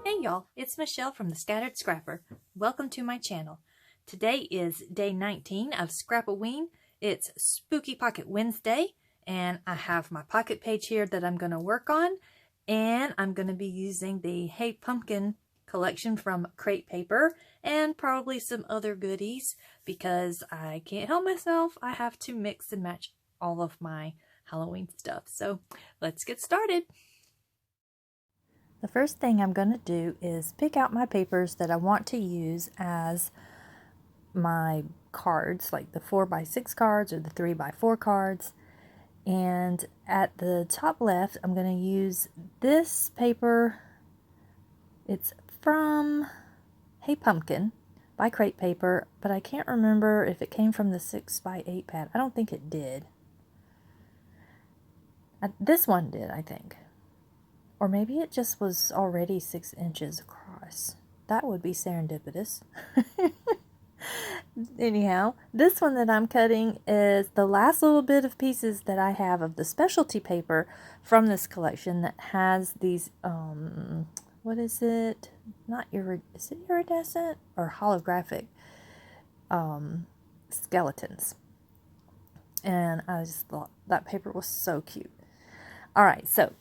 Hey y'all, it's Michelle from the Scattered Scrapper. Welcome to my channel. Today is day 19 of Scrap-O-Ween. It's Spooky Pocket Wednesday, and I have my pocket page here that I'm going to work on, and I'm going to be using the Hey Pumpkin collection from Crate Paper and probably some other goodies because I can't help myself. I have to mix and match all of my Halloween stuff. So let's get started. The first thing I'm going to do is pick out my papers that I want to use as my cards, like the 4x6 cards or the 3x4 cards. And at the top left, I'm going to use this paper. It's from Hey Pumpkin by Crate Paper, but I can't remember if it came from the 6x8 pad. I don't think it did. This one did, I think. Or maybe it just was already 6 inches across. That would be serendipitous. Anyhow, this one that I'm cutting is the last little bit of pieces that I have of the specialty paper from this collection that has these, what is it? Is it iridescent or holographic skeletons? And I just thought that paper was so cute. All right, so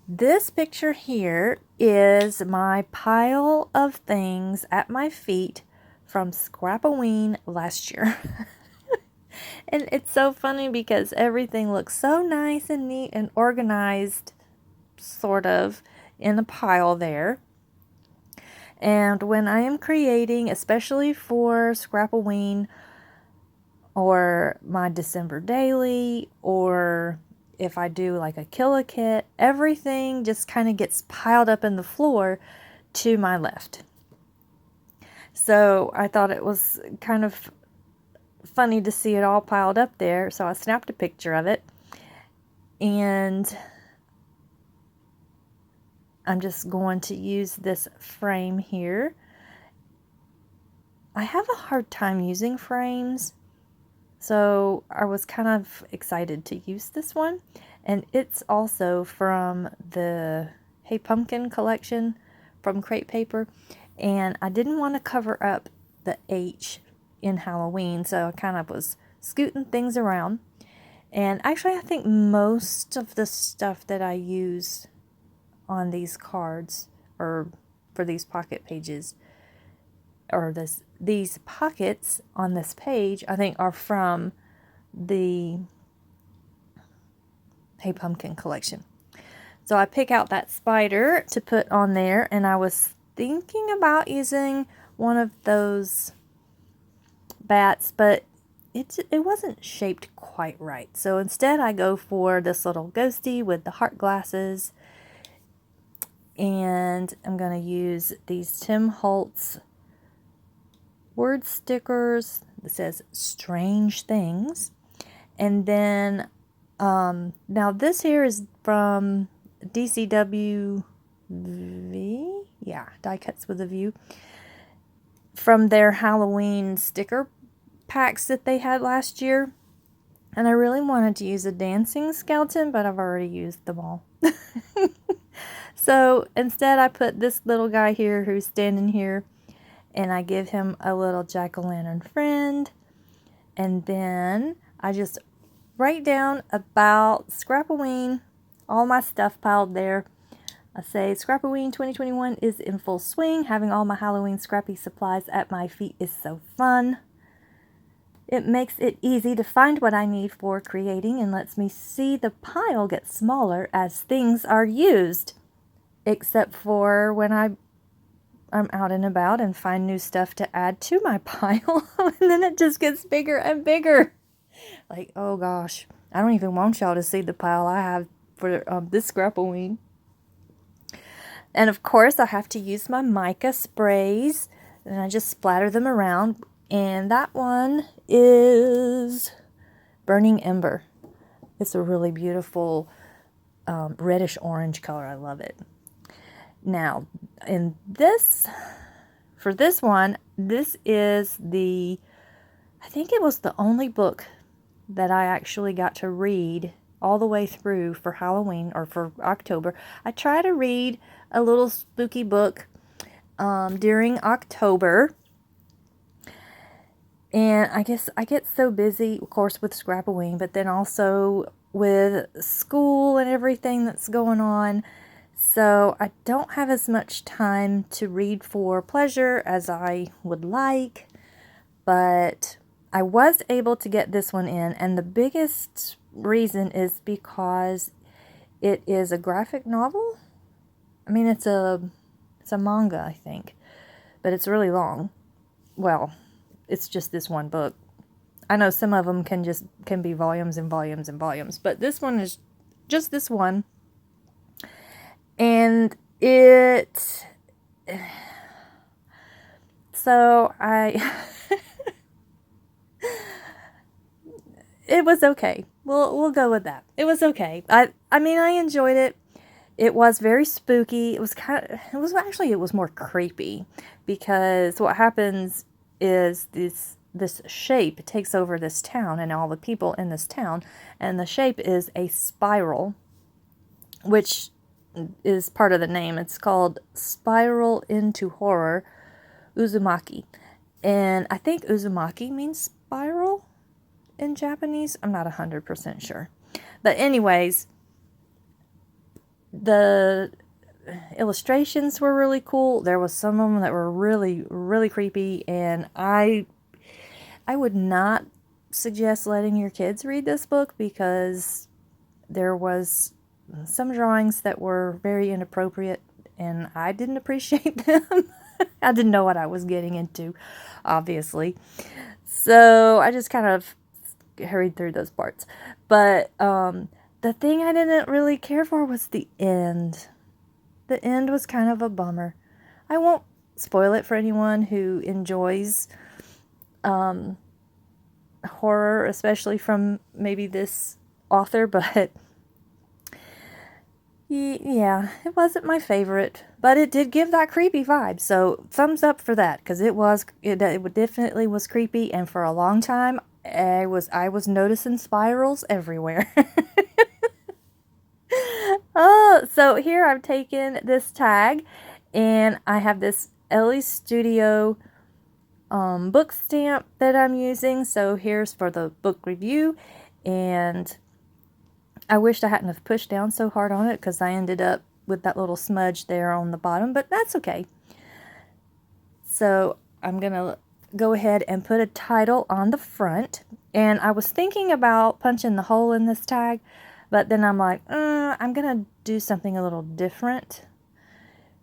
this picture here is my pile of things at my feet from Scrap-O-Ween last year. And it's so funny because everything looks so nice and neat and organized, sort of, in a pile there. And when I am creating, especially for Scrap-O-Ween or my December daily, or if I do like a killer kit, everything just kind of gets piled up in the floor to my left. So I thought it was kind of funny to see it all piled up there. So I snapped a picture of it. And I'm just going to use this frame here. I have a hard time using frames, so I was kind of excited to use this one. And it's also from the Hey Pumpkin collection from Crate Paper. And I didn't want to cover up the H in Halloween, so I kind of was scooting things around. And actually, I think most of the stuff that I use on these cards, or for these pocket pages, or these pockets on this page, I think are from the Hey Pumpkin collection. So I pick out that spider to put on there, and I was thinking about using one of those bats, but it wasn't shaped quite right. So instead I go for this little ghosty with the heart glasses, and I'm going to use these Tim Holtz word stickers that says strange things. And then now this here is from DCW V, yeah, Die Cuts with a View, from their Halloween sticker packs that they had last year. And I really wanted to use a dancing skeleton, but I've already used them all. So instead I put this little guy here who's standing here, and I give him a little jack-o'-lantern friend. And then I just write down about Scrap-O-Ween, all my stuff piled there. I say, Scrap-O-Ween 2021 is in full swing. Having all my Halloween scrappy supplies at my feet is so fun. It makes it easy to find what I need for creating and lets me see the pile get smaller as things are used. Except for when I'm out and about and find new stuff to add to my pile. And then it just gets bigger and bigger. Like, oh gosh. I don't even want y'all to see the pile I have for this Scrap-O-Ween. And of course, I have to use my mica sprays, and I just splatter them around. And that one is Burning Ember. It's a really beautiful reddish orange color. I love it. Now, for this one, this is I think it was the only book that I actually got to read all the way through for Halloween or for October. I try to read a little spooky book during October. And I guess I get so busy, of course, with Scrap-O-Ween, but then also with school and everything that's going on. So I don't have as much time to read for pleasure as I would like. But I was able to get this one in, and the biggest reason is because it is a graphic novel. I mean, it's a manga, I think, but it's really long. Well, it's just this one book. I know some of them can be volumes and volumes and volumes, but this one is just this one. And so it was okay. We'll go with that. It was okay. I mean, I enjoyed it. It was very spooky. It was more creepy, because what happens is this shape takes over this town and all the people in this town, and the shape is a spiral, which is part of the name. It's called Spiral into Horror, Uzumaki. And I think Uzumaki means spiral in Japanese. I'm not 100% sure. But anyways, the illustrations were really cool. There was some of them that were really, really creepy, and I would not suggest letting your kids read this book, because there was some drawings that were very inappropriate, and I didn't appreciate them. I didn't know what I was getting into, obviously. So I just kind of hurried through those parts. But the thing I didn't really care for was the end. The end was kind of a bummer. I won't spoil it for anyone who enjoys horror, especially from maybe this author, but yeah, it wasn't my favorite, but it did give that creepy vibe, so thumbs up for that, because it definitely was creepy, and for a long time, I was noticing spirals everywhere. Oh, so here I've taken this tag, and I have this Ellie Studio book stamp that I'm using, so here's for the book review, and I wished I hadn't have pushed down so hard on it, because I ended up with that little smudge there on the bottom, but that's okay. So I'm going to go ahead and put a title on the front, and I was thinking about punching the hole in this tag, but then I'm like, I'm going to do something a little different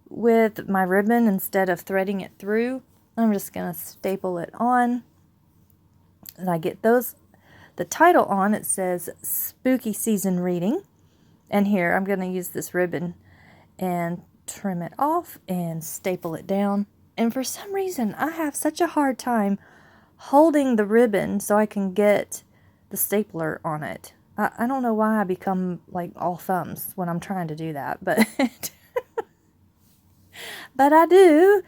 with my ribbon. Instead of threading it through, I'm just going to staple it on, and I get the title on. It says Spooky Season Reading, and here I'm going to use this ribbon and trim it off and staple it down. And for some reason I have such a hard time holding the ribbon so I can get the stapler on it. I don't know why I become like all thumbs when I'm trying to do that, but but I do.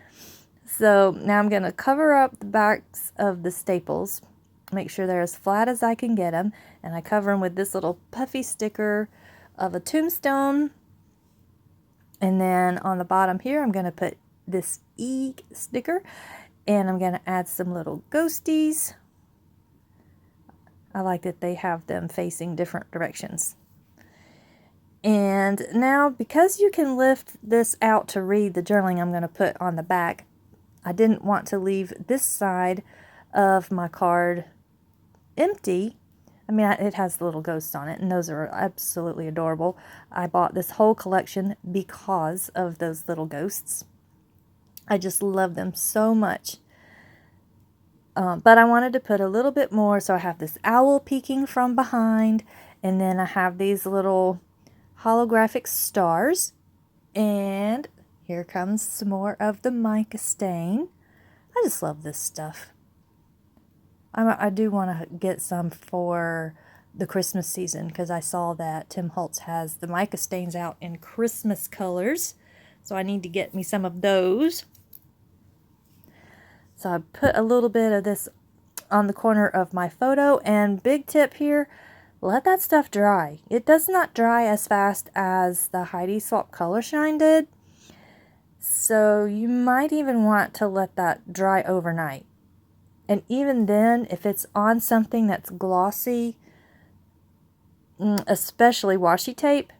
So now I'm going to cover up the backs of the staples, make sure they're as flat as I can get them, and I cover them with this little puffy sticker of a tombstone. And then on the bottom here, I'm going to put this E sticker, and I'm going to add some little ghosties. I like that they have them facing different directions. And now, because you can lift this out to read the journaling I'm going to put on the back, I didn't want to leave this side of my card empty. I mean, it has little ghosts on it, and those are absolutely adorable. I bought this whole collection because of those little ghosts. I just love them so much. But I wanted to put a little bit more, so I have this owl peeking from behind, and then I have these little holographic stars, and here comes some more of the mica stain. I just love this stuff. I do want to get some for the Christmas season, because I saw that Tim Holtz has the mica stains out in Christmas colors, so I need to get me some of those. So I put a little bit of this on the corner of my photo, and big tip here, let that stuff dry. It does not dry as fast as the Heidi Swapp Color Shine did. So you might even want to let that dry overnight. And even then, if it's on something that's glossy, especially washi tape,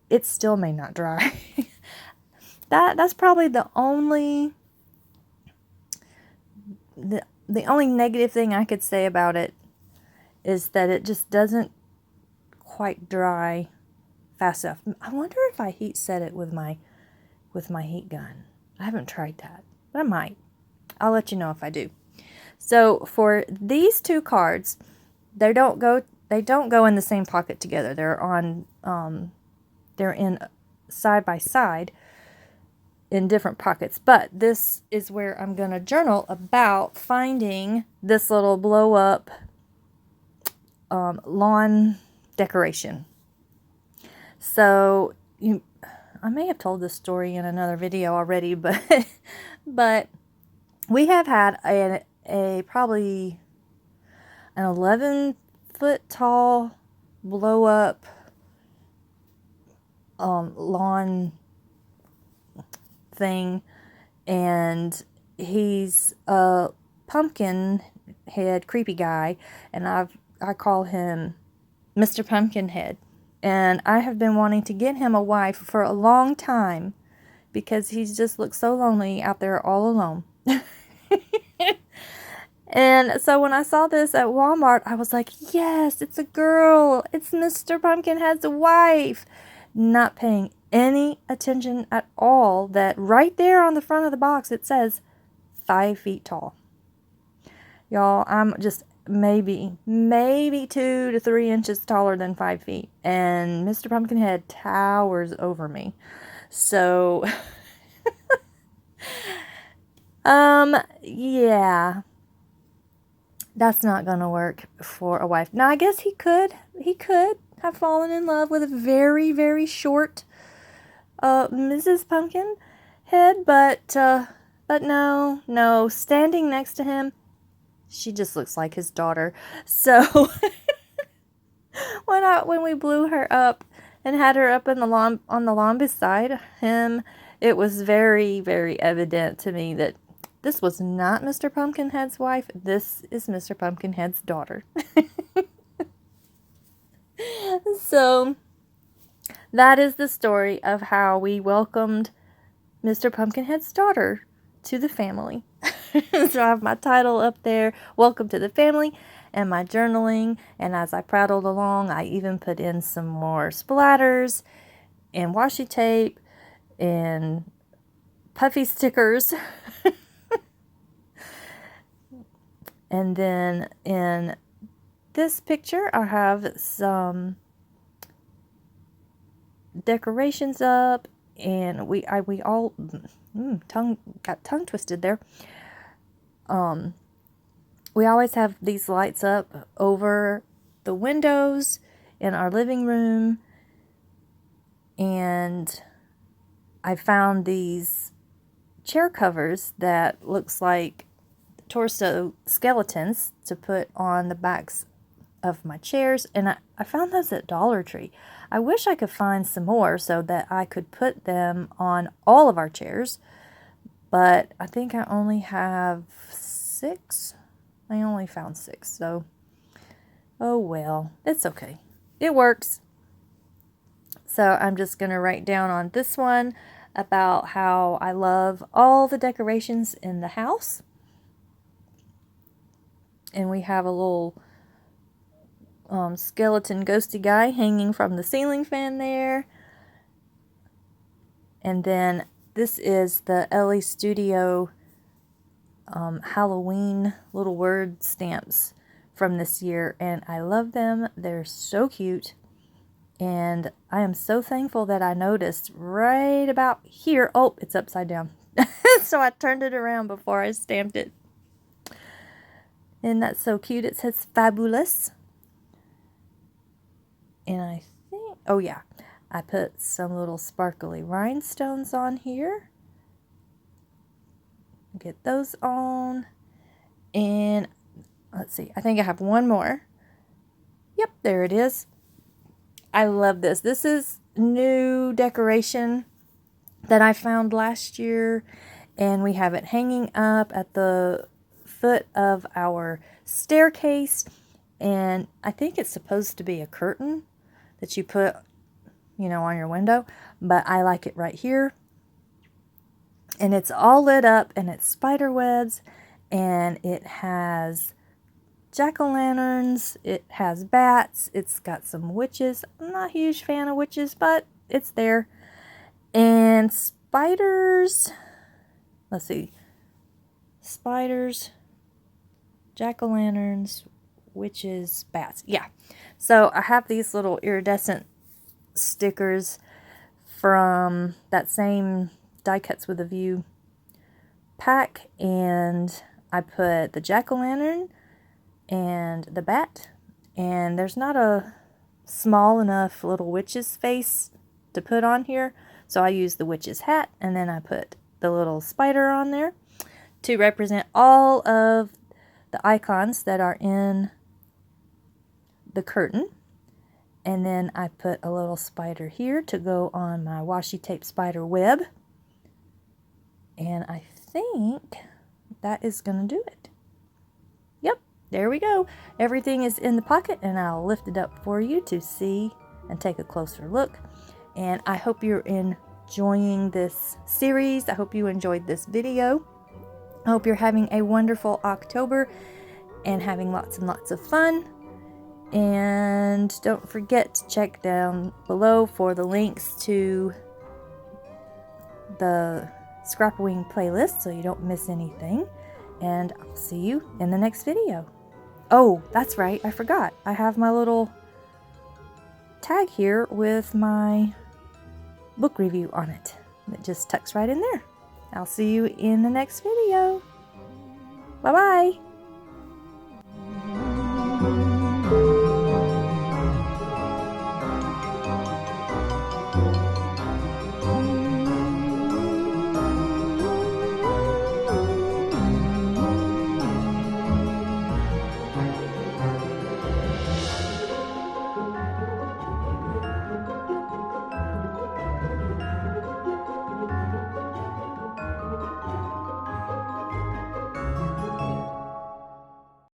it still may not dry. That's probably the only negative thing I could say about it, is that it just doesn't quite dry fast enough. I wonder if I heat set it with my heat gun. I haven't tried that, but I might. I'll let you know if I do. So for these two cards, they don't go in the same pocket together. They're in side by side in different pockets. But this is where I'm going to journal about finding this little blow up lawn decoration. So I may have told this story in another video already, but we have had a probably an 11-foot tall blow up lawn thing, and he's a pumpkin head creepy guy, and I call him Mr. Pumpkinhead. And I have been wanting to get him a wife for a long time, because he just looks so lonely out there all alone. And so when I saw this at Walmart, I was like, yes, it's a girl. It's Mr. Pumpkinhead's wife. Not paying any attention at all that right there on the front of the box it says 5 feet tall. Y'all, I'm just maybe 2 to 3 inches taller than 5 feet, and Mr. Pumpkinhead towers over me. So yeah, that's not gonna work for a wife. Now I guess he could have fallen in love with a very, very short Mrs. Pumpkinhead, but no, standing next to him, she just looks like his daughter. So when we blew her up and had her up in the lawn, on the lawn beside him, it was very, very evident to me that this was not Mr. Pumpkinhead's wife. This is Mr. Pumpkinhead's daughter. So that is the story of how we welcomed Mr. Pumpkinhead's daughter to the family. So I have my title up there, Welcome to the Family, and my journaling. And as I prattled along, I even put in some more splatters and washi tape and puffy stickers. And then in this picture, I have some decorations up, and we all got tongue twisted there. We always have these lights up over the windows in our living room, and I found these chair covers that looks like torso skeletons to put on the backs of my chairs, and I found those at Dollar Tree. I wish I could find some more so that I could put them on all of our chairs, but I think I only have 6. I only found 6, so oh well, it's okay. It works. So I'm just going to write down on this one about how I love all the decorations in the house. And we have a little skeleton ghosty guy hanging from the ceiling fan there. And then this is the Ellie Studio Halloween little word stamps from this year. And I love them. They're so cute. And I am so thankful that I noticed right about here. Oh, it's upside down. So I turned it around before I stamped it. And that's so cute. It says fabulous. And I think, oh yeah, I put some little sparkly rhinestones on here. Get those on. And let's see, I think I have one more. Yep, there it is. I love this. This is new decoration that I found last year, and we have it hanging up at the foot of our staircase, and I think it's supposed to be a curtain that you put, you know, on your window, but I like it right here. And it's all lit up, and it's spider webs, and it has jack-o'-lanterns, it has bats, it's got some witches. I'm not a huge fan of witches, but it's there. And spiders, let's see, spiders, jack-o'-lanterns, witches, bats. Yeah, so I have these little iridescent stickers from that same Die Cuts with a View pack, and I put the jack-o'-lantern and the bat, and there's not a small enough little witch's face to put on here, so I used the witch's hat, and then I put the little spider on there to represent all of the icons that are in the curtain. And then I put a little spider here to go on my washi tape spider web. And I think that is going to do it. Yep, there we go. Everything is in the pocket, and I'll lift it up for you to see and take a closer look. And I hope you're enjoying this series. I hope you enjoyed this video. I hope you're having a wonderful October and having lots and lots of fun. And don't forget to check down below for the links to the Scrap-O-Ween playlist so you don't miss anything. And I'll see you in the next video. Oh, that's right, I forgot. I have my little tag here with my book review on it. It just tucks right in there. I'll see you in the next video. Bye-bye.